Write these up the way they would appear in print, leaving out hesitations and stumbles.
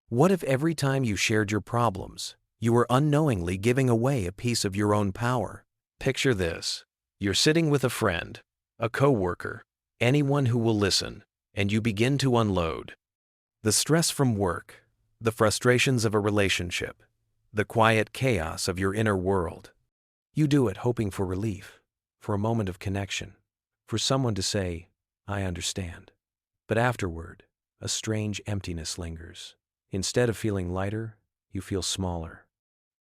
What if every time you shared your problems, you were unknowingly giving away a piece of your own power? Picture this. You're sitting with a friend, a coworker, anyone who will listen, and you begin to unload. The stress from work, the frustrations of a relationship, the quiet chaos of your inner world. You do it hoping for relief, for a moment of connection, for someone to say, "I understand." But afterward, a strange emptiness lingers. Instead of feeling lighter, you feel smaller.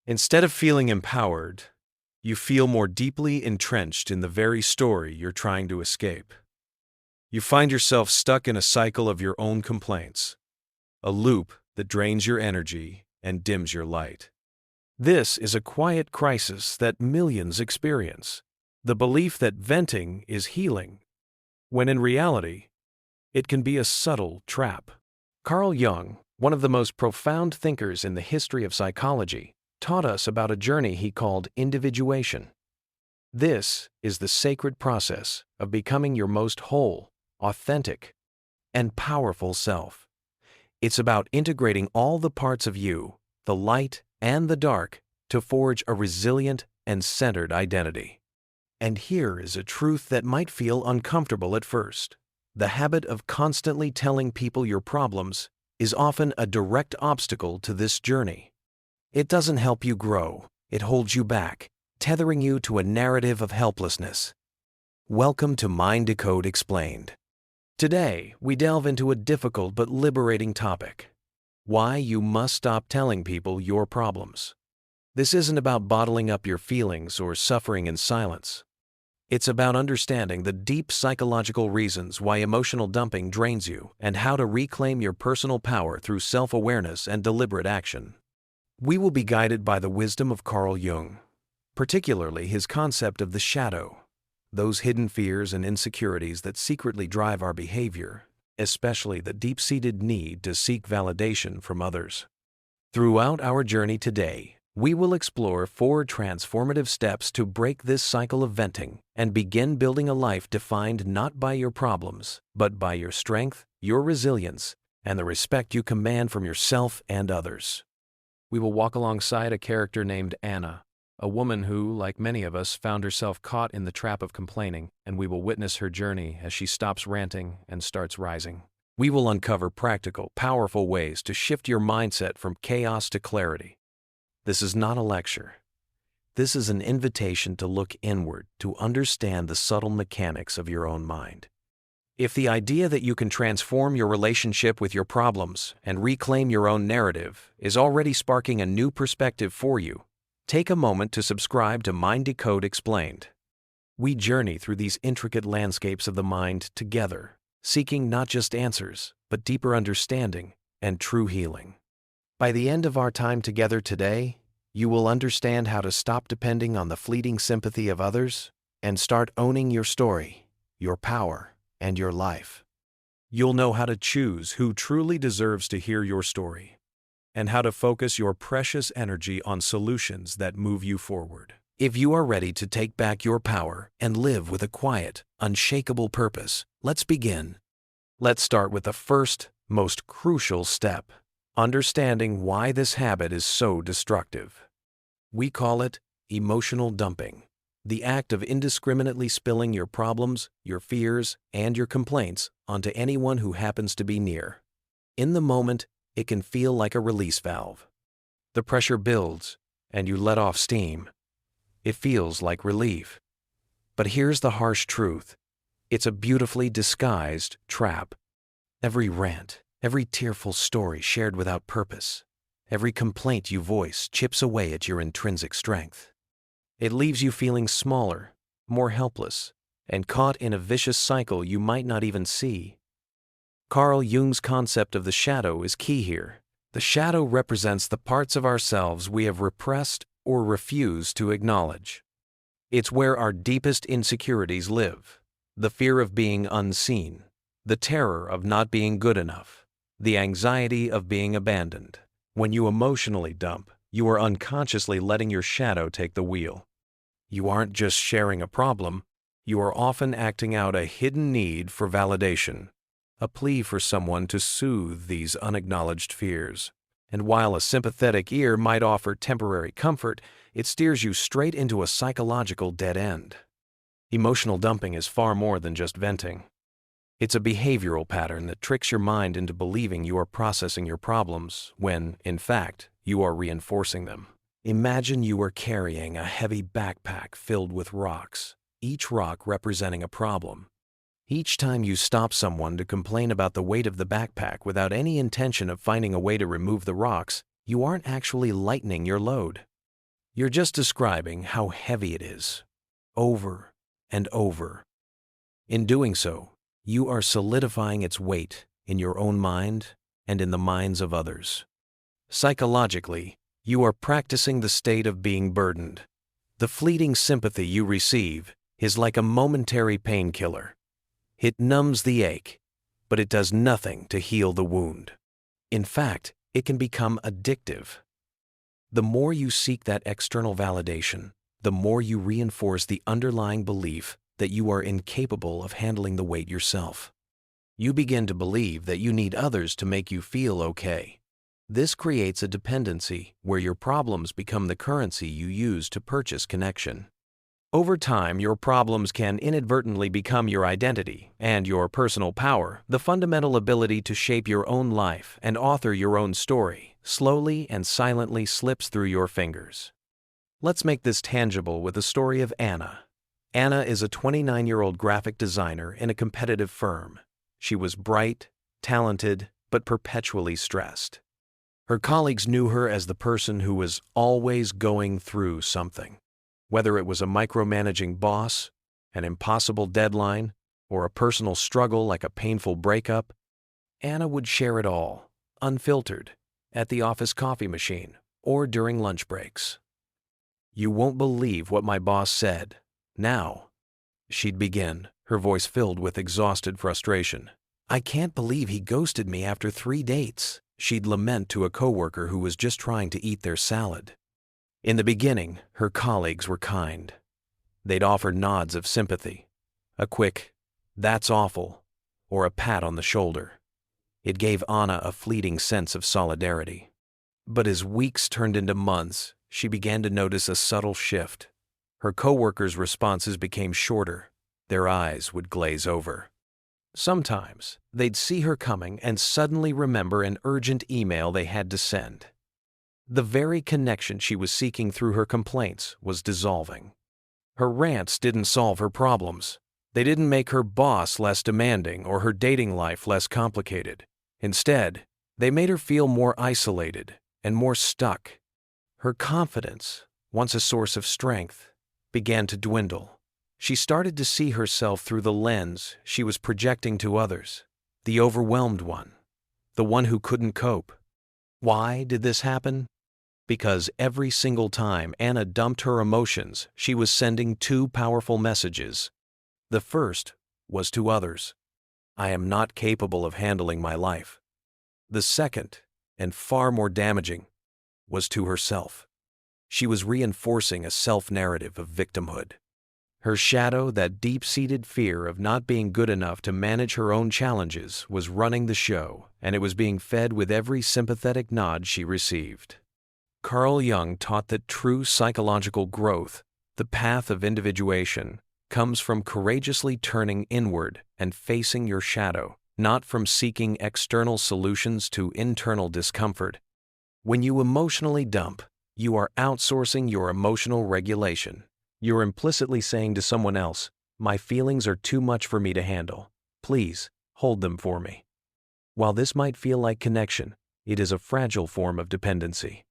Instead of feeling empowered, you feel more deeply entrenched in the very story you're trying to escape. You find yourself stuck in a cycle of your own complaints, a loop that drains your energy and dims your light. This is a quiet crisis that millions experience, the belief that venting is healing, when in reality, it can be a subtle trap. Carl Jung, one of the most profound thinkers in the history of psychology, taught us about a journey he called individuation. This is the sacred process of becoming your most whole, authentic, and powerful self. It's about integrating all the parts of you, the light and the dark, to forge a resilient and centered identity. And here is a truth that might feel uncomfortable at first. The habit of constantly telling people your problems is often a direct obstacle to this journey. It doesn't help you grow, it holds you back, tethering you to a narrative of helplessness. Welcome to Mind Decode Explained. Today, we delve into a difficult but liberating topic: why you must stop telling people your problems. This isn't about bottling up your feelings or suffering in silence. It's about understanding the deep psychological reasons why emotional dumping drains you and how to reclaim your personal power through self-awareness and deliberate action. We will be guided by the wisdom of Carl Jung, particularly his concept of the shadow, those hidden fears and insecurities that secretly drive our behavior, especially the deep-seated need to seek validation from others. Throughout our journey today, we will explore 4 transformative steps to break this cycle of venting and begin building a life defined not by your problems, but by your strength, your resilience, and the respect you command from yourself and others. We will walk alongside a character named Anna, a woman who, like many of us, found herself caught in the trap of complaining, and we will witness her journey as she stops ranting and starts rising. We will uncover practical, powerful ways to shift your mindset from chaos to clarity. This is not a lecture. This is an invitation to look inward, to understand the subtle mechanics of your own mind. If the idea that you can transform your relationship with your problems and reclaim your own narrative is already sparking a new perspective for you, take a moment to subscribe to Mind Decode Explained. We journey through these intricate landscapes of the mind together, seeking not just answers, but deeper understanding and true healing. By the end of our time together today, you will understand how to stop depending on the fleeting sympathy of others and start owning your story, your power, and your life. You'll know how to choose who truly deserves to hear your story and how to focus your precious energy on solutions that move you forward. If you are ready to take back your power and live with a quiet, unshakable purpose, let's begin. Let's start with the first, most crucial step: understanding why this habit is so destructive. We call it emotional dumping, the act of indiscriminately spilling your problems, your fears, and your complaints onto anyone who happens to be near. In the moment, it can feel like a release valve. The pressure builds, and you let off steam. It feels like relief. But here's the harsh truth: it's a beautifully disguised trap. Every rant, every tearful story shared without purpose, every complaint you voice chips away at your intrinsic strength. It leaves you feeling smaller, more helpless, and caught in a vicious cycle you might not even see. Carl Jung's concept of the shadow is key here. The shadow represents the parts of ourselves we have repressed or refused to acknowledge. It's where our deepest insecurities live: the fear of being unseen, the terror of not being good enough, the anxiety of being abandoned. When you emotionally dump, you are unconsciously letting your shadow take the wheel. You aren't just sharing a problem, you are often acting out a hidden need for validation, a plea for someone to soothe these unacknowledged fears. And while a sympathetic ear might offer temporary comfort, it steers you straight into a psychological dead end. Emotional dumping is far more than just venting. It's a behavioral pattern that tricks your mind into believing you are processing your problems when, in fact, you are reinforcing them. Imagine you are carrying a heavy backpack filled with rocks, each rock representing a problem. Each time you stop someone to complain about the weight of the backpack without any intention of finding a way to remove the rocks, you aren't actually lightening your load. You're just describing how heavy it is, over and over. In doing so, you are solidifying its weight in your own mind and in the minds of others. Psychologically, you are practicing the state of being burdened. The fleeting sympathy you receive is like a momentary painkiller. It numbs the ache, but it does nothing to heal the wound. In fact, it can become addictive. The more you seek that external validation, the more you reinforce the underlying belief that you are incapable of handling the weight yourself. You begin to believe that you need others to make you feel okay. This creates a dependency where your problems become the currency you use to purchase connection. Over time, your problems can inadvertently become your identity and your personal power. The fundamental ability to shape your own life and author your own story slowly and silently slips through your fingers. Let's make this tangible with the story of Anna. Anna is a 29-year-old graphic designer in a competitive firm. She was bright, talented, but perpetually stressed. Her colleagues knew her as the person who was always going through something. Whether it was a micromanaging boss, an impossible deadline, or a personal struggle like a painful breakup, Anna would share it all, unfiltered, at the office coffee machine or during lunch breaks. "You won't believe what my boss said. Now," she'd begin, her voice filled with exhausted frustration. "I can't believe he ghosted me after 3 dates," she'd lament to a coworker who was just trying to eat their salad. In the beginning, her colleagues were kind. They'd offer nods of sympathy, a quick, "That's awful," or a pat on the shoulder. It gave Anna a fleeting sense of solidarity. But as weeks turned into months, she began to notice a subtle shift. Her coworkers' responses became shorter. Their eyes would glaze over. Sometimes, they'd see her coming and suddenly remember an urgent email they had to send. The very connection she was seeking through her complaints was dissolving. Her rants didn't solve her problems. They didn't make her boss less demanding or her dating life less complicated. Instead, they made her feel more isolated and more stuck. Her confidence, once a source of strength, began to dwindle. She started to see herself through the lens she was projecting to others, the overwhelmed one, the one who couldn't cope. Why did this happen? Because every single time Anna dumped her emotions, she was sending 2 powerful messages. The first was to others. "I am not capable of handling my life." The second, and far more damaging, was to herself. She was reinforcing a self-narrative of victimhood. Her shadow, that deep-seated fear of not being good enough to manage her own challenges, was running the show, and it was being fed with every sympathetic nod she received. Carl Jung taught that true psychological growth, the path of individuation, comes from courageously turning inward and facing your shadow, not from seeking external solutions to internal discomfort. When you emotionally dump, you are outsourcing your emotional regulation. You're implicitly saying to someone else, "My feelings are too much for me to handle. Please, hold them for me." While this might feel like connection, it is a fragile form of dependency.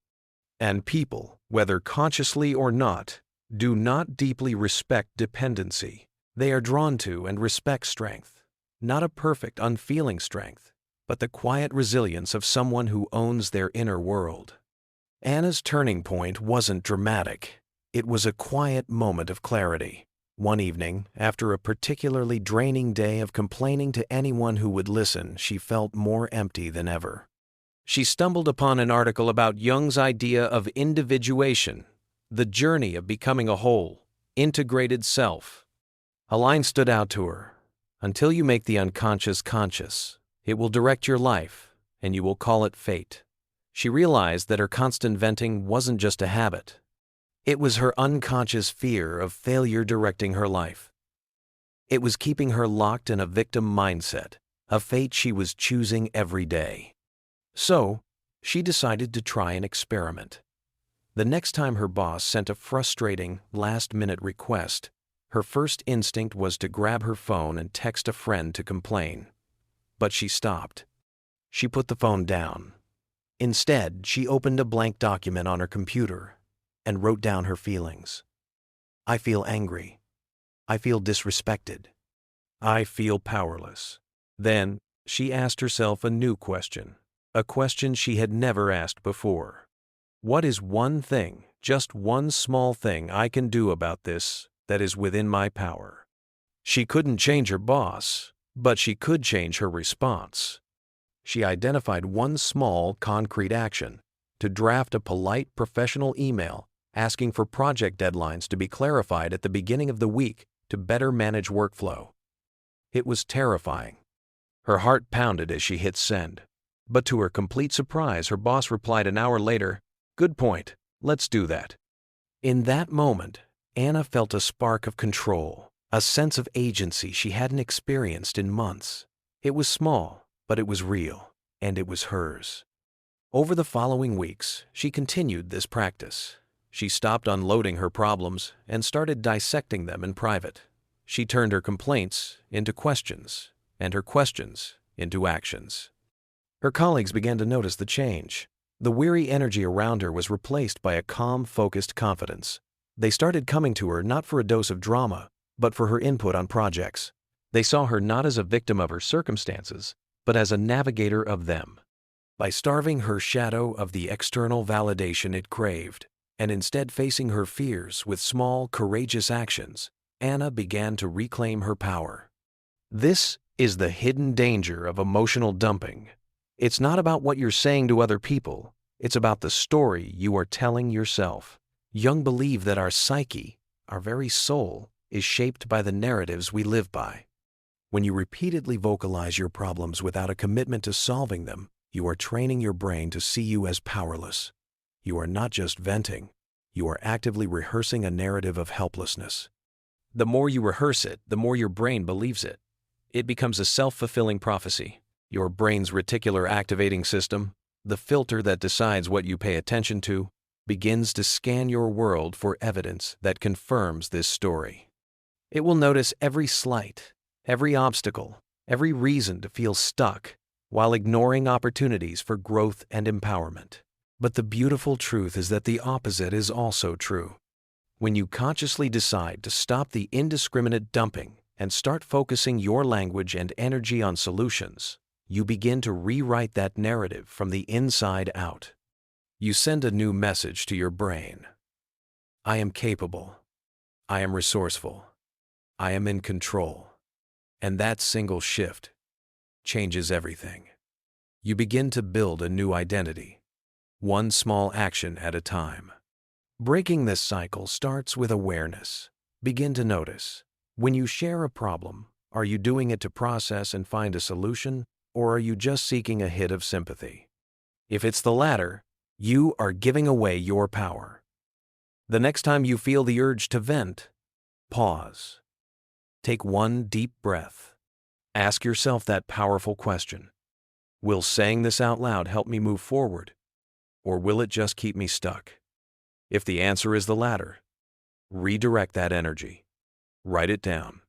And people, whether consciously or not, do not deeply respect dependency. They are drawn to and respect strength, not a perfect, unfeeling strength, but the quiet resilience of someone who owns their inner world. Anna's turning point wasn't dramatic. It was a quiet moment of clarity. One evening, after a particularly draining day of complaining to anyone who would listen, she felt more empty than ever. She stumbled upon an article about Jung's idea of individuation, the journey of becoming a whole, integrated self. A line stood out to her. "Until you make the unconscious conscious, it will direct your life, and you will call it fate." She realized that her constant venting wasn't just a habit. It was her unconscious fear of failure directing her life. It was keeping her locked in a victim mindset, a fate she was choosing every day. So, she decided to try an experiment. The next time her boss sent a frustrating, last-minute request, her first instinct was to grab her phone and text a friend to complain. But she stopped. She put the phone down. Instead, she opened a blank document on her computer and wrote down her feelings. I feel angry. I feel disrespected. I feel powerless. Then, she asked herself a new question, a question she had never asked before. What is one thing, just one small thing I can do about this that is within my power? She couldn't change her boss, but she could change her response. She identified one small, concrete action: to draft a polite, professional email asking for project deadlines to be clarified at the beginning of the week to better manage workflow. It was terrifying. Her heart pounded as she hit send. But to her complete surprise, her boss replied an hour later, "Good point, let's do that." In that moment, Anna felt a spark of control, a sense of agency she hadn't experienced in months. It was small, but it was real, and it was hers. Over the following weeks, she continued this practice. She stopped unloading her problems and started dissecting them in private. She turned her complaints into questions, and her questions into actions. Her colleagues began to notice the change. The weary energy around her was replaced by a calm, focused confidence. They started coming to her not for a dose of drama, but for her input on projects. They saw her not as a victim of her circumstances, but as a navigator of them. By starving her shadow of the external validation it craved, and instead facing her fears with small, courageous actions, Anna began to reclaim her power. This is the hidden danger of emotional dumping. It's not about what you're saying to other people, it's about the story you are telling yourself. Jung believed that our psyche, our very soul, is shaped by the narratives we live by. When you repeatedly vocalize your problems without a commitment to solving them, you are training your brain to see you as powerless. You are not just venting, you are actively rehearsing a narrative of helplessness. The more you rehearse it, the more your brain believes it. It becomes a self-fulfilling prophecy. Your brain's reticular activating system, the filter that decides what you pay attention to, begins to scan your world for evidence that confirms this story. It will notice every slight, every obstacle, every reason to feel stuck, while ignoring opportunities for growth and empowerment. But the beautiful truth is that the opposite is also true. When you consciously decide to stop the indiscriminate dumping and start focusing your language and energy on solutions, you begin to rewrite that narrative from the inside out. You send a new message to your brain. I am capable. I am resourceful. I am in control. And that single shift changes everything. You begin to build a new identity, one small action at a time. Breaking this cycle starts with awareness. Begin to notice. When you share a problem, are you doing it to process and find a solution, or are you just seeking a hit of sympathy? If it's the latter, you are giving away your power. The next time you feel the urge to vent, pause. Take one deep breath. Ask yourself that powerful question. Will saying this out loud help me move forward, or will it just keep me stuck? If the answer is the latter, redirect that energy. Write it down.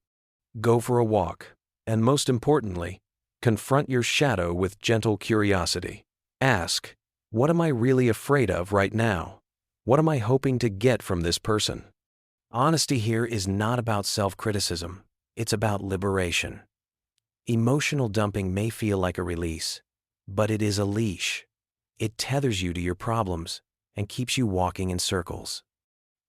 Go for a walk, and most importantly, confront your shadow with gentle curiosity. Ask, what am I really afraid of right now? What am I hoping to get from this person? Honesty here is not about self-criticism. It's about liberation. Emotional dumping may feel like a release, but it is a leash. It tethers you to your problems and keeps you walking in circles.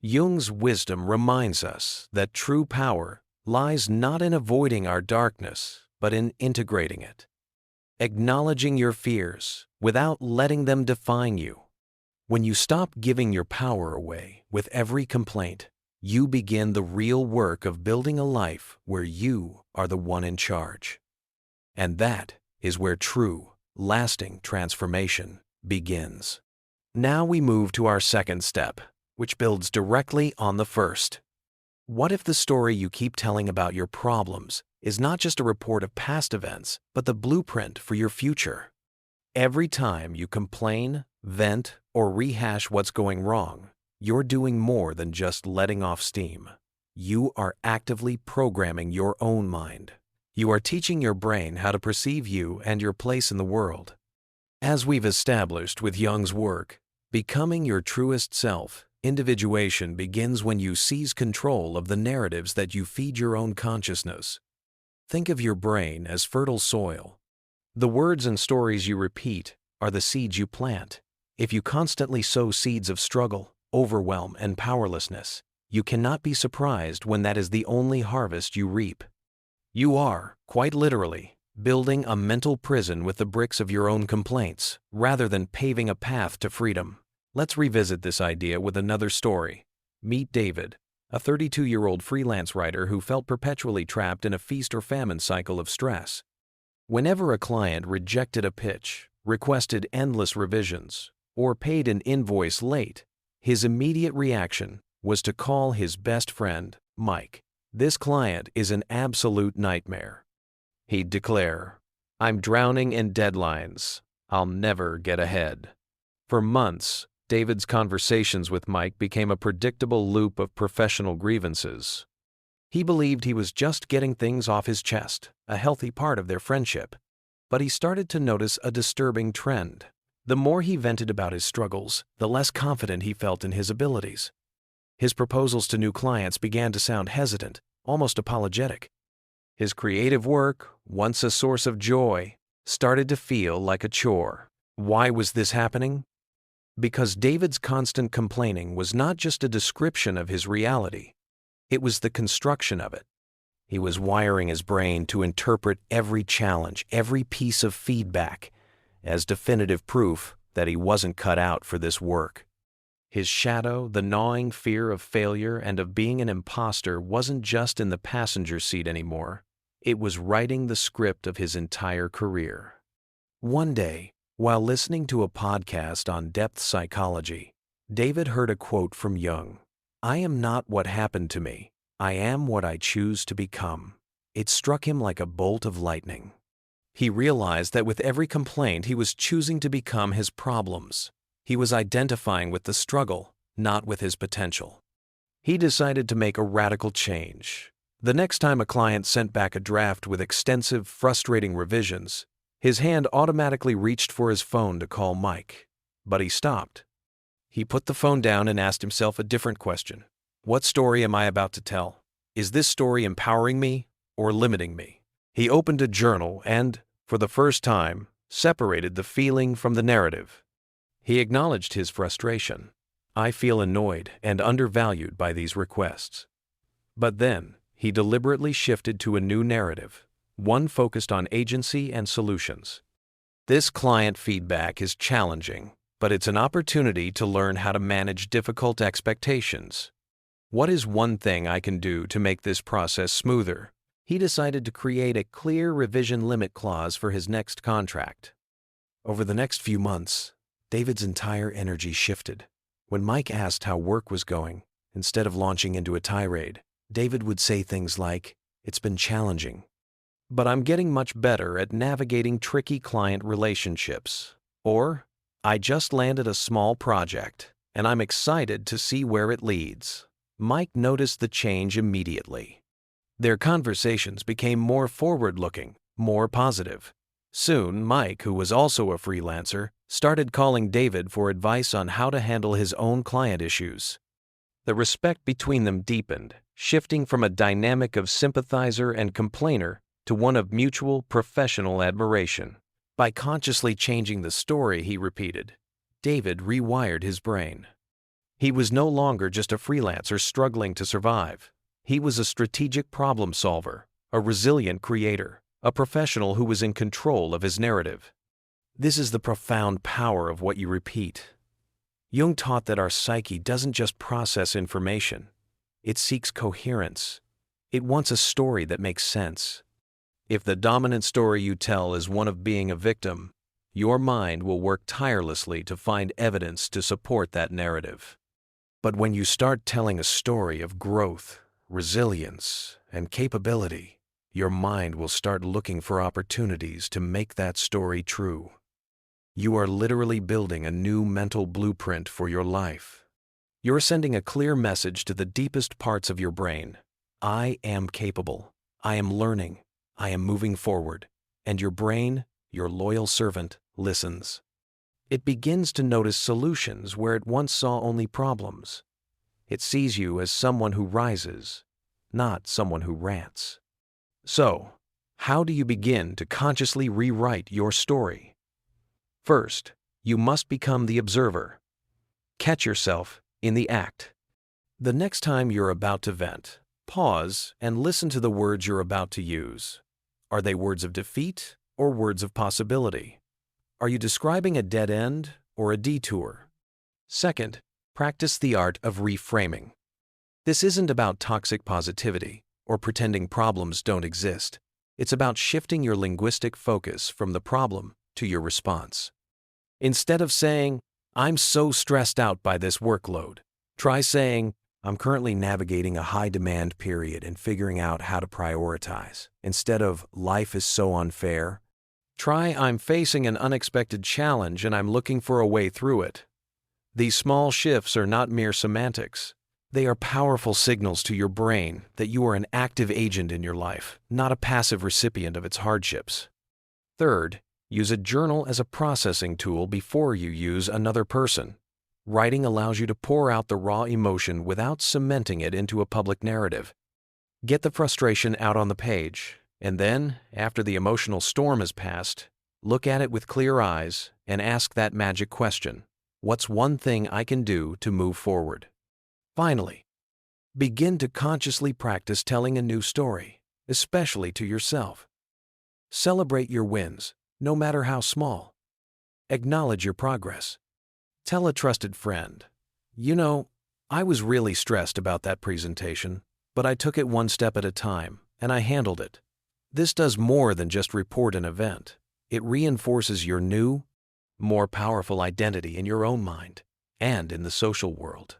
Jung's wisdom reminds us that true power lies not in avoiding our darkness, but in integrating it. Acknowledging your fears without letting them define you. When you stop giving your power away with every complaint, you begin the real work of building a life where you are the one in charge. And that is where true, lasting transformation begins. Now we move to our second step, which builds directly on the first. What if the story you keep telling about your problems is not just a report of past events, but the blueprint for your future? Every time you complain, vent, or rehash what's going wrong, you're doing more than just letting off steam. You are actively programming your own mind. You are teaching your brain how to perceive you and your place in the world. As we've established with Jung's work, becoming your truest self, individuation begins when you seize control of the narratives that you feed your own consciousness. Think of your brain as fertile soil. The words and stories you repeat are the seeds you plant. If you constantly sow seeds of struggle, overwhelm, and powerlessness, you cannot be surprised when that is the only harvest you reap. You are, quite literally, building a mental prison with the bricks of your own complaints, rather than paving a path to freedom. Let's revisit this idea with another story. Meet David, a 32-year-old freelance writer who felt perpetually trapped in a feast or famine cycle of stress. Whenever a client rejected a pitch, requested endless revisions, or paid an invoice late, his immediate reaction was to call his best friend, Mike. This client is an absolute nightmare. He'd declare, "I'm drowning in deadlines. I'll never get ahead." For months, David's conversations with Mike became a predictable loop of professional grievances. He believed he was just getting things off his chest, a healthy part of their friendship. But he started to notice a disturbing trend. The more he vented about his struggles, the less confident he felt in his abilities. His proposals to new clients began to sound hesitant, almost apologetic. His creative work, once a source of joy, started to feel like a chore. Why was this happening? Because David's constant complaining was not just a description of his reality, it was the construction of it. He was wiring his brain to interpret every challenge, every piece of feedback, as definitive proof that he wasn't cut out for this work. His shadow, the gnawing fear of failure and of being an imposter, wasn't just in the passenger seat anymore. It was writing the script of his entire career. One day, while listening to a podcast on depth psychology, David heard a quote from Jung. "I am not what happened to me. I am what I choose to become." It struck him like a bolt of lightning. He realized that with every complaint, he was choosing to become his problems. He was identifying with the struggle, not with his potential. He decided to make a radical change. The next time a client sent back a draft with extensive, frustrating revisions, his hand automatically reached for his phone to call Mike. But he stopped. He put the phone down and asked himself a different question. What story am I about to tell? Is this story empowering me or limiting me? He opened a journal and, for the first time, separated the feeling from the narrative. He acknowledged his frustration. "I feel annoyed and undervalued by these requests." But then, he deliberately shifted to a new narrative, one focused on agency and solutions. This client feedback is challenging, but it's an opportunity to learn how to manage difficult expectations. What is one thing I can do to make this process smoother? He decided to create a clear revision limit clause for his next contract. Over the next few months, David's entire energy shifted. When Mike asked how work was going, instead of launching into a tirade, David would say things like, "It's been challenging, but I'm getting much better at navigating tricky client relationships." Or, "I just landed a small project, and I'm excited to see where it leads." Mike noticed the change immediately. Their conversations became more forward-looking, more positive. Soon, Mike, who was also a freelancer, started calling David for advice on how to handle his own client issues. The respect between them deepened, shifting from a dynamic of sympathizer and complainer to one of mutual professional admiration. By consciously changing the story he repeated, David rewired his brain. He was no longer just a freelancer struggling to survive. He was a strategic problem solver, a resilient creator, a professional who was in control of his narrative. This is the profound power of what you repeat. Jung taught that our psyche doesn't just process information. It seeks coherence. It wants a story that makes sense. If the dominant story you tell is one of being a victim, your mind will work tirelessly to find evidence to support that narrative. But when you start telling a story of growth, resilience, and capability, your mind will start looking for opportunities to make that story true. You are literally building a new mental blueprint for your life. You're sending a clear message to the deepest parts of your brain. I am capable. I am learning. I am moving forward. And your brain, your loyal servant, listens. It begins to notice solutions where it once saw only problems. It sees you as someone who rises, not someone who rants. So, how do you begin to consciously rewrite your story? First, you must become the observer. Catch yourself in the act. The next time you're about to vent, pause and listen to the words you're about to use. Are they words of defeat or words of possibility? Are you describing a dead end or a detour? Second, practice the art of reframing. This isn't about toxic positivity or pretending problems don't exist. It's about shifting your linguistic focus from the problem to your response. Instead of saying, "I'm so stressed out by this workload," try saying, "I'm currently navigating a high-demand period and figuring out how to prioritize." Instead of, "Life is so unfair," try, "I'm facing an unexpected challenge and I'm looking for a way through it." These small shifts are not mere semantics. They are powerful signals to your brain that you are an active agent in your life, not a passive recipient of its hardships. Third, use a journal as a processing tool before you use another person. Writing allows you to pour out the raw emotion without cementing it into a public narrative. Get the frustration out on the page, and then, after the emotional storm has passed, look at it with clear eyes and ask that magic question: what's one thing I can do to move forward? Finally, begin to consciously practice telling a new story, especially to yourself. Celebrate your wins, no matter how small. Acknowledge your progress. Tell a trusted friend, "You know, I was really stressed about that presentation, but I took it one step at a time, and I handled it." This does more than just report an event. It reinforces your new, more powerful identity in your own mind and in the social world.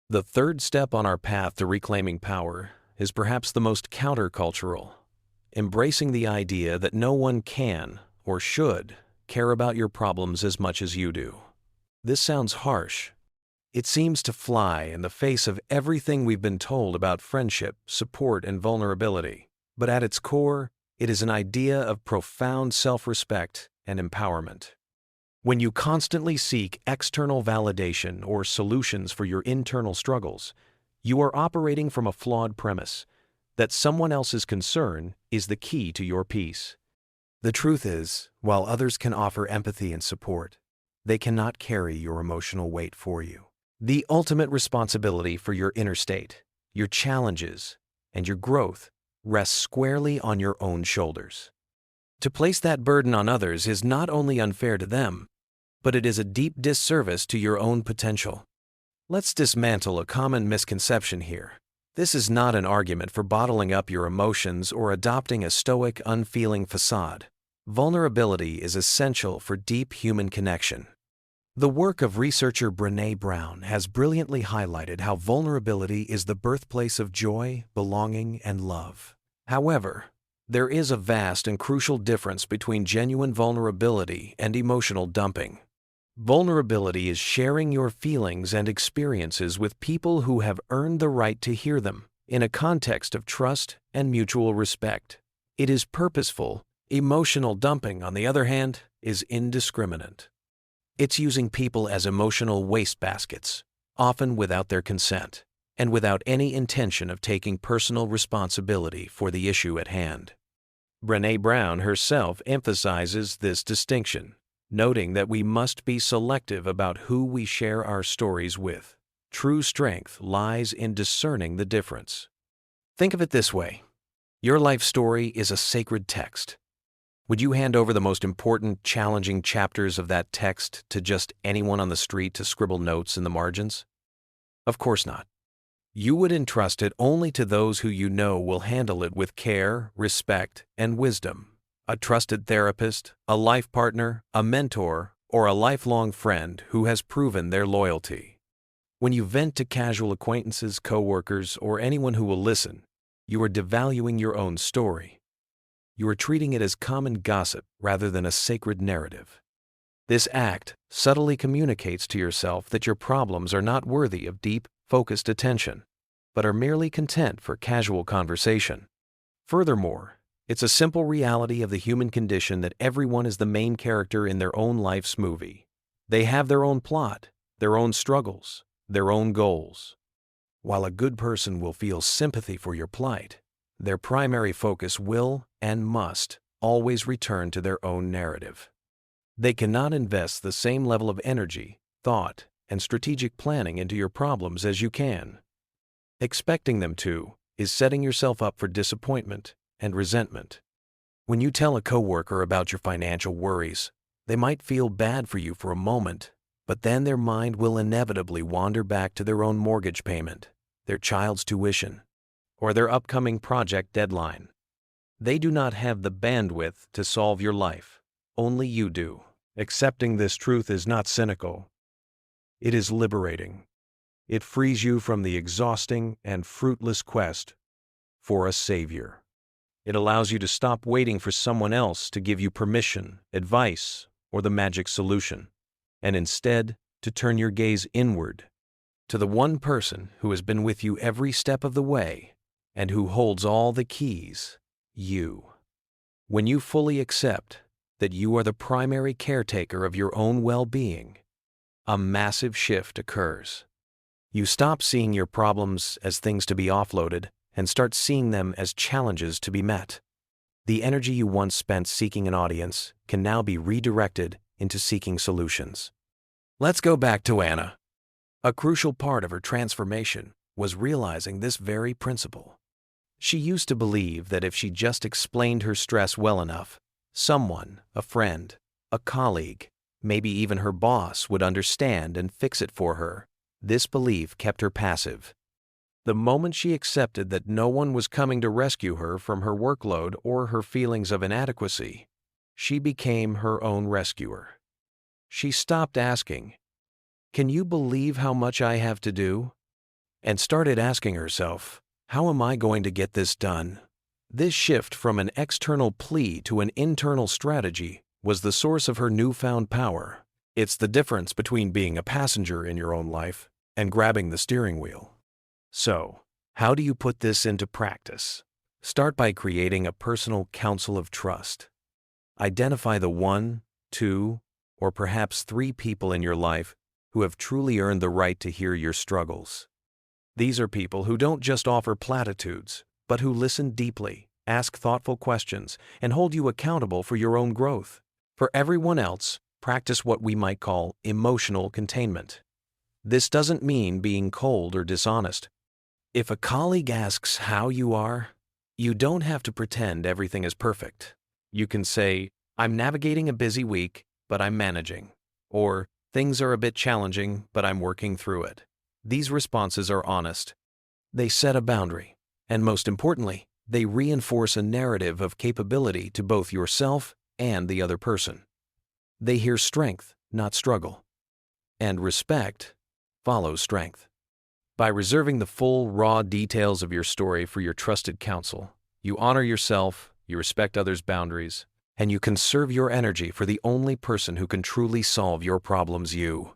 The third step on our path to reclaiming power is perhaps the most countercultural, embracing the idea that no one can or should care about your problems as much as you do. This sounds harsh. It seems to fly in the face of everything we've been told about friendship, support, and vulnerability. But at its core, it is an idea of profound self-respect and empowerment. When you constantly seek external validation or solutions for your internal struggles, you are operating from a flawed premise that someone else's concern is the key to your peace. The truth is, while others can offer empathy and support, they cannot carry your emotional weight for you. The ultimate responsibility for your inner state, your challenges, and your growth rests squarely on your own shoulders. To place that burden on others is not only unfair to them, but it is a deep disservice to your own potential. Let's dismantle a common misconception here. This is not an argument for bottling up your emotions or adopting a stoic, unfeeling facade. Vulnerability is essential for deep human connection. The work of researcher Brené Brown has brilliantly highlighted how vulnerability is the birthplace of joy, belonging, and love. However, there is a vast and crucial difference between genuine vulnerability and emotional dumping. Vulnerability is sharing your feelings and experiences with people who have earned the right to hear them, in a context of trust and mutual respect. It is purposeful. Emotional dumping, on the other hand, is indiscriminate. It's using people as emotional wastebaskets, often without their consent, and without any intention of taking personal responsibility for the issue at hand. Brené Brown herself emphasizes this distinction, noting that we must be selective about who we share our stories with. True strength lies in discerning the difference. Think of it this way: your life story is a sacred text. Would you hand over the most important, challenging chapters of that text to just anyone on the street to scribble notes in the margins? Of course not. You would entrust it only to those who you know will handle it with care, respect, and wisdom. A trusted therapist, a life partner, a mentor, or a lifelong friend who has proven their loyalty. When you vent to casual acquaintances, coworkers, or anyone who will listen, you are devaluing your own story. You are treating it as common gossip rather than a sacred narrative. This act subtly communicates to yourself that your problems are not worthy of deep, focused attention, but are merely content for casual conversation. Furthermore, it's a simple reality of the human condition that everyone is the main character in their own life's movie. They have their own plot, their own struggles, their own goals. While a good person will feel sympathy for your plight, their primary focus will and must always return to their own narrative. They cannot invest the same level of energy, thought, and strategic planning into your problems as you can. Expecting them to is setting yourself up for disappointment and resentment. When you tell a coworker about your financial worries, they might feel bad for you for a moment, but then their mind will inevitably wander back to their own mortgage payment, their child's tuition, or their upcoming project deadline. They do not have the bandwidth to solve your life. Only you do. Accepting this truth is not cynical. It is liberating. It frees you from the exhausting and fruitless quest for a savior. It allows you to stop waiting for someone else to give you permission, advice, or the magic solution, and instead to turn your gaze inward to the one person who has been with you every step of the way and who holds all the keys, you. When you fully accept that you are the primary caretaker of your own well-being, a massive shift occurs. You stop seeing your problems as things to be offloaded and start seeing them as challenges to be met. The energy you once spent seeking an audience can now be redirected into seeking solutions. Let's go back to Anna. A crucial part of her transformation was realizing this very principle. She used to believe that if she just explained her stress well enough, someone, a friend, a colleague, maybe even her boss would understand and fix it for her. This belief kept her passive. The moment she accepted that no one was coming to rescue her from her workload or her feelings of inadequacy, she became her own rescuer. She stopped asking, "Can you believe how much I have to do?" and started asking herself, "How am I going to get this done?" This shift from an external plea to an internal strategy was the source of her newfound power. It's the difference between being a passenger in your own life and grabbing the steering wheel. So, how do you put this into practice? Start by creating a personal council of trust. Identify the 1, 2, or perhaps 3 people in your life who have truly earned the right to hear your struggles. These are people who don't just offer platitudes, but who listen deeply, ask thoughtful questions, and hold you accountable for your own growth. For everyone else, practice what we might call emotional containment. This doesn't mean being cold or dishonest. If a colleague asks how you are, you don't have to pretend everything is perfect. You can say, "I'm navigating a busy week, but I'm managing," or "Things are a bit challenging, but I'm working through it." These responses are honest. They set a boundary, and most importantly, they reinforce a narrative of capability to both yourself and the other person. They hear strength, not struggle. And respect follows strength. By reserving the full, raw details of your story for your trusted counsel, you honor yourself, you respect others' boundaries, and you conserve your energy for the only person who can truly solve your problems, you.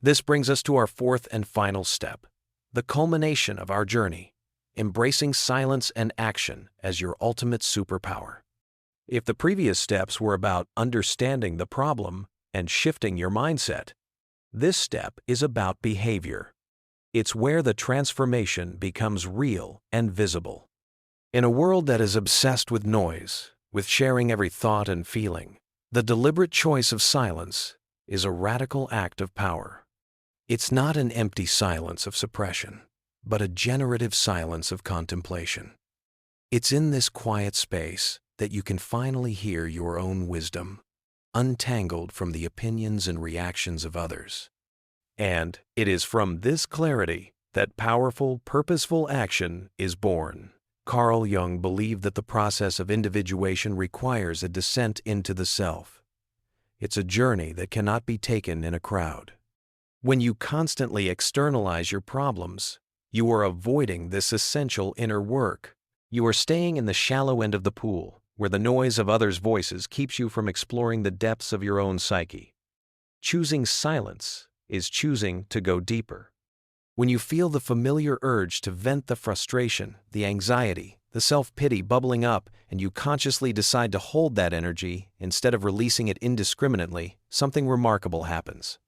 This brings us to our 4th and final step, the culmination of our journey, embracing silence and action as your ultimate superpower. If the previous steps were about understanding the problem and shifting your mindset, this step is about behavior. It's where the transformation becomes real and visible. In a world that is obsessed with noise, with sharing every thought and feeling, the deliberate choice of silence is a radical act of power. It's not an empty silence of suppression, but a generative silence of contemplation. It's in this quiet space that you can finally hear your own wisdom, untangled from the opinions and reactions of others. And it is from this clarity that powerful, purposeful action is born. Carl Jung believed that the process of individuation requires a descent into the self. It's a journey that cannot be taken in a crowd. When you constantly externalize your problems, you are avoiding this essential inner work. You are staying in the shallow end of the pool, where the noise of others' voices keeps you from exploring the depths of your own psyche. Choosing silence is choosing to go deeper. When you feel the familiar urge to vent the frustration, the anxiety, the self-pity bubbling up, and you consciously decide to hold that energy instead of releasing it indiscriminately, something remarkable happens.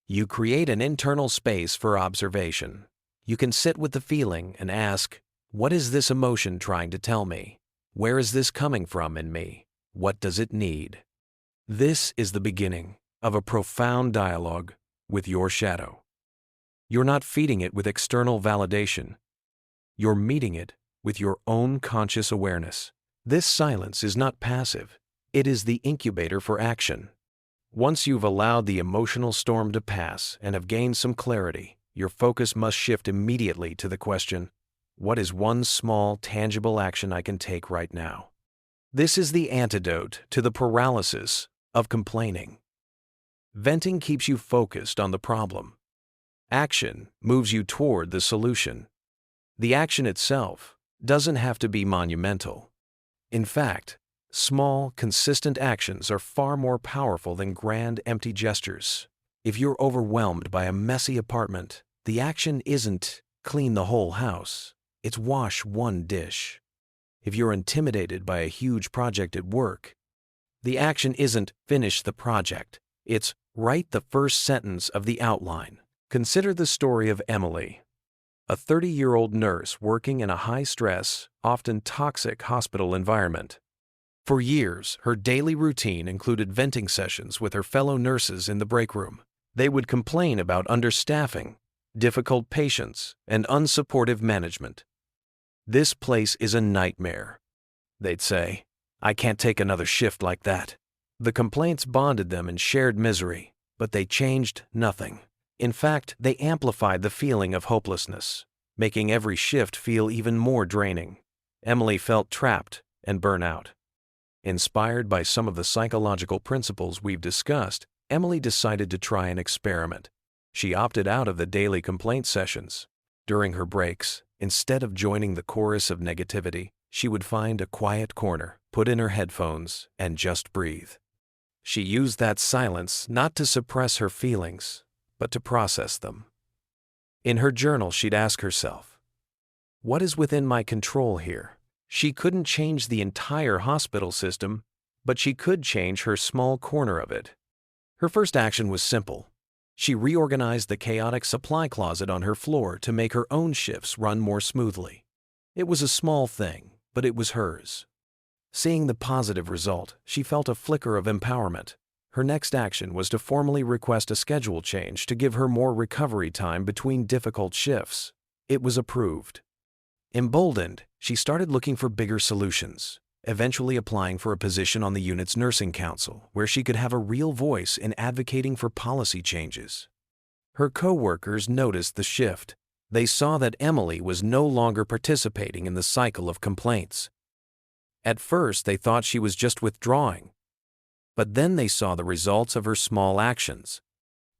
You create an internal space for observation. You can sit with the feeling and ask, what is this emotion trying to tell me? Where is this coming from in me? What does it need? This is the beginning of a profound dialogue with your shadow. You're not feeding it with external validation. You're meeting it with your own conscious awareness. This silence is not passive. It is the incubator for action. Once you've allowed the emotional storm to pass and have gained some clarity, your focus must shift immediately to the question, what is one small, tangible action I can take right now? This is the antidote to the paralysis of complaining. Venting keeps you focused on the problem. Action moves you toward the solution. The action itself doesn't have to be monumental. In fact, small, consistent actions are far more powerful than grand, empty gestures. If you're overwhelmed by a messy apartment, the action isn't clean the whole house, it's wash one dish. If you're intimidated by a huge project at work, the action isn't finish the project, it's write the first sentence of the outline. Consider the story of Emily, a 30-year-old nurse working in a high-stress, often toxic hospital environment. For years, her daily routine included venting sessions with her fellow nurses in the break room. They would complain about understaffing, difficult patients, and unsupportive management. This place is a nightmare, they'd say. I can't take another shift like that. The complaints bonded them in shared misery, but they changed nothing. In fact, they amplified the feeling of hopelessness, making every shift feel even more draining. Emily felt trapped and burnt out. Inspired by some of the psychological principles we've discussed, Emily decided to try an experiment. She opted out of the daily complaint sessions. During her breaks, instead of joining the chorus of negativity, she would find a quiet corner, put in her headphones, and just breathe. She used that silence not to suppress her feelings, but to process them. In her journal, she'd ask herself, what is within my control here? She couldn't change the entire hospital system, but she could change her small corner of it. Her first action was simple. She reorganized the chaotic supply closet on her floor to make her own shifts run more smoothly. It was a small thing, but it was hers. Seeing the positive result, she felt a flicker of empowerment. Her next action was to formally request a schedule change to give her more recovery time between difficult shifts. It was approved. Emboldened, she started looking for bigger solutions, eventually applying for a position on the unit's nursing council, where she could have a real voice in advocating for policy changes. Her co-workers noticed the shift. They saw that Emily was no longer participating in the cycle of complaints. At first, they thought she was just withdrawing. But then they saw the results of her small actions.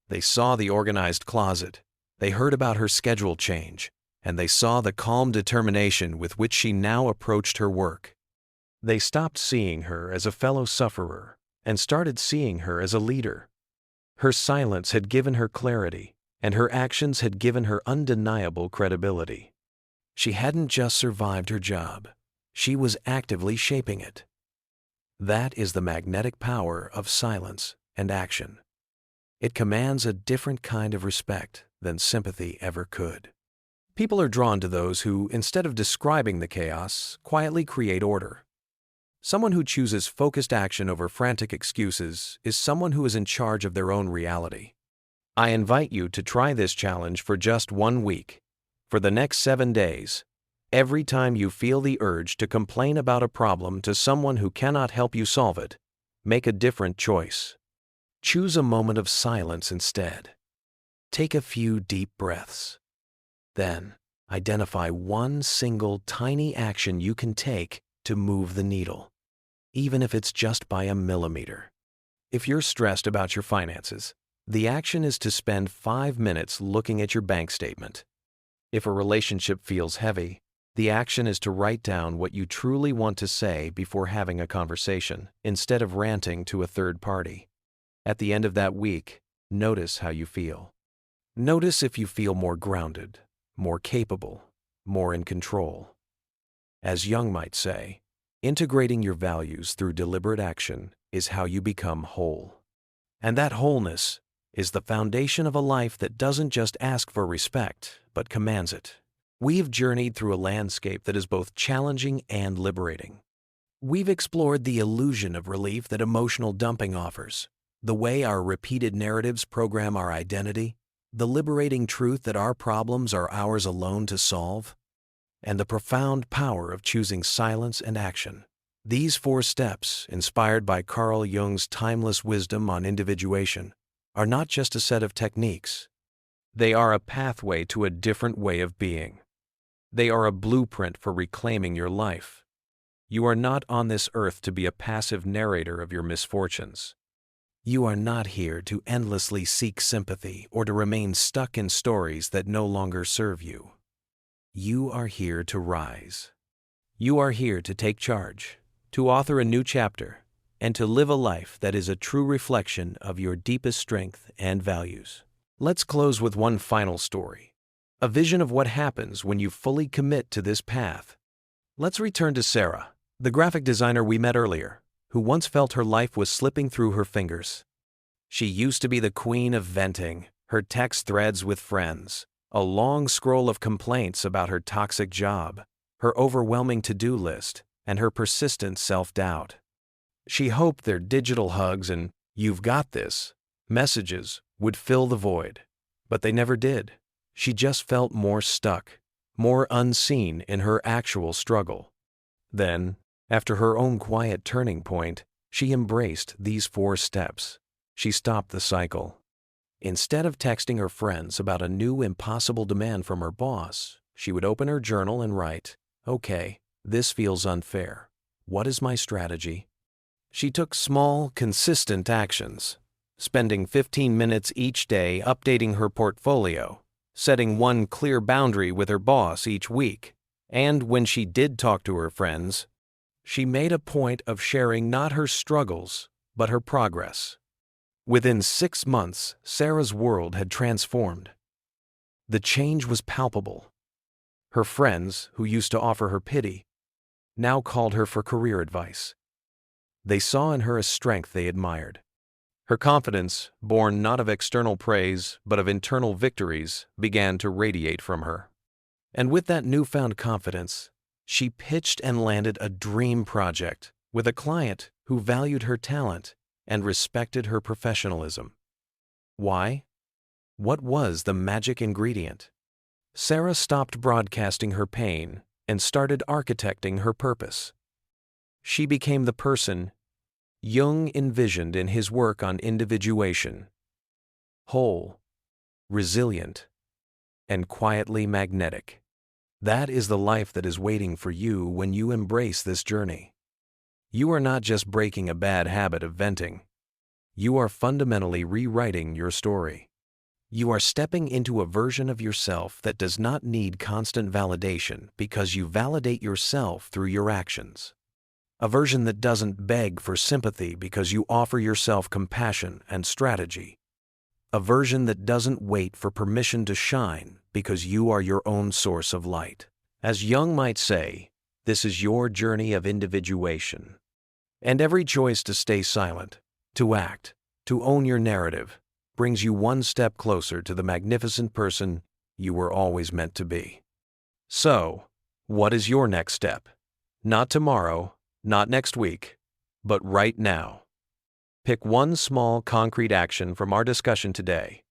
They saw the organized closet. They heard about her schedule change. And they saw the calm determination with which she now approached her work. They stopped seeing her as a fellow sufferer and started seeing her as a leader. Her silence had given her clarity, and her actions had given her undeniable credibility. She hadn't just survived her job. She was actively shaping it. That is the magnetic power of silence and action. It commands a different kind of respect than sympathy ever could. People are drawn to those who, instead of describing the chaos, quietly create order. Someone who chooses focused action over frantic excuses is someone who is in charge of their own reality. I invite you to try this challenge for just 1 week. For the next 7 days, every time you feel the urge to complain about a problem to someone who cannot help you solve it, make a different choice. Choose a moment of silence instead. Take a few deep breaths. Then, Identify one single tiny action you can take to move the needle, even if it's just by a millimeter. If you're stressed about your finances, the action is to spend 5 minutes looking at your bank statement. If a relationship feels heavy, the action is to write down what you truly want to say before having a conversation, instead of ranting to a third party. At the end of that week, notice how you feel. Notice if you feel more grounded, more capable, more in control. As Jung might say, integrating your values through deliberate action is how you become whole. And that wholeness is the foundation of a life that doesn't just ask for respect, but commands it. We've journeyed through a landscape that is both challenging and liberating. We've explored the illusion of relief that emotional dumping offers, the way our repeated narratives program our identity, the liberating truth that our problems are ours alone to solve, and the profound power of choosing silence and action. These 4 steps, inspired by Carl Jung's timeless wisdom on individuation, are not just a set of techniques. They are a pathway to a different way of being. They are a blueprint for reclaiming your life. You are not on this earth to be a passive narrator of your misfortunes. You are not here to endlessly seek sympathy or to remain stuck in stories that no longer serve you. You are here to rise. You are here to take charge, to author a new chapter, and to live a life that is a true reflection of your deepest strength and values. Let's close with one final story, a vision of what happens when you fully commit to this path. Let's return to Sarah, the graphic designer we met earlier, who once felt her life was slipping through her fingers. She used to be the queen of venting, her text threads with friends, a long scroll of complaints about her toxic job, her overwhelming to-do list, and her persistent self-doubt. She hoped their digital hugs and "you've got this" messages would fill the void, but they never did. She just felt more stuck, more unseen in her actual struggle. Then, after her own quiet turning point, she embraced these 4 steps. She stopped the cycle. Instead of texting her friends about a new impossible demand from her boss, she would open her journal and write, "Okay, this feels unfair. What is my strategy?" She took small, consistent actions, spending 15 minutes each day updating her portfolio, setting one clear boundary with her boss each week, and when she did talk to her friends, she made a point of sharing not her struggles, but her progress. Within 6 months, Sarah's world had transformed. The change was palpable. Her friends, who used to offer her pity, now called her for career advice. They saw in her a strength they admired. Her confidence, born not of external praise but of internal victories, began to radiate from her. And with that newfound confidence, she pitched and landed a dream project with a client who valued her talent and respected her professionalism. Why? What was the magic ingredient? Sarah stopped broadcasting her pain and started architecting her purpose. She became the person Jung envisioned in his work on individuation: whole, resilient, and quietly magnetic. That is the life that is waiting for you when you embrace this journey. You are not just breaking a bad habit of venting. You are fundamentally rewriting your story. You are stepping into a version of yourself that does not need constant validation because you validate yourself through your actions. A version that doesn't beg for sympathy because you offer yourself compassion and strategy. A version that doesn't wait for permission to shine because you are your own source of light. As Jung might say, this is your journey of individuation. And every choice to stay silent, to act, to own your narrative, brings you one step closer to the magnificent person you were always meant to be. So, what is your next step? Not tomorrow, not next week, but right now. Pick one small, concrete action from our discussion today.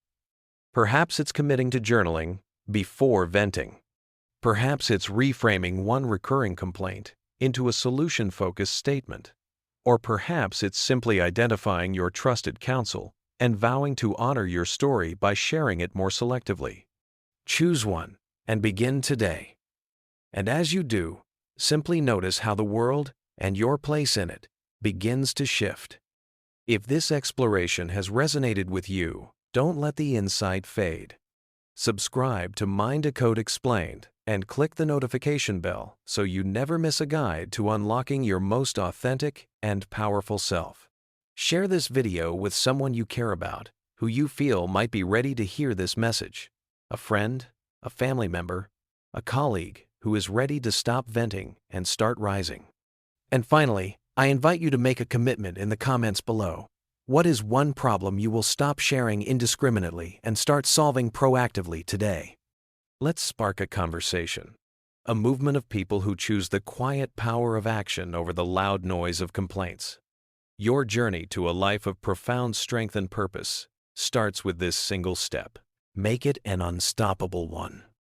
Perhaps it's committing to journaling before venting. Perhaps it's reframing one recurring complaint into a solution-focused statement. Or perhaps it's simply identifying your trusted counsel and vowing to honor your story by sharing it more selectively. Choose one and begin today. And as you do, simply notice how the world, and your place in it, begins to shift. If this exploration has resonated with you, don't let the insight fade. Subscribe to Decode Explained and click the notification bell so you never miss a guide to unlocking your most authentic and powerful self. Share this video with someone you care about, who you feel might be ready to hear this message. A friend, a family member, a colleague who is ready to stop venting and start rising. And finally, I invite you to make a commitment in the comments below. What is one problem you will stop sharing indiscriminately and start solving proactively today? Let's spark a conversation. A movement of people who choose the quiet power of action over the loud noise of complaints. Your journey to a life of profound strength and purpose starts with this single step. Make it an unstoppable one.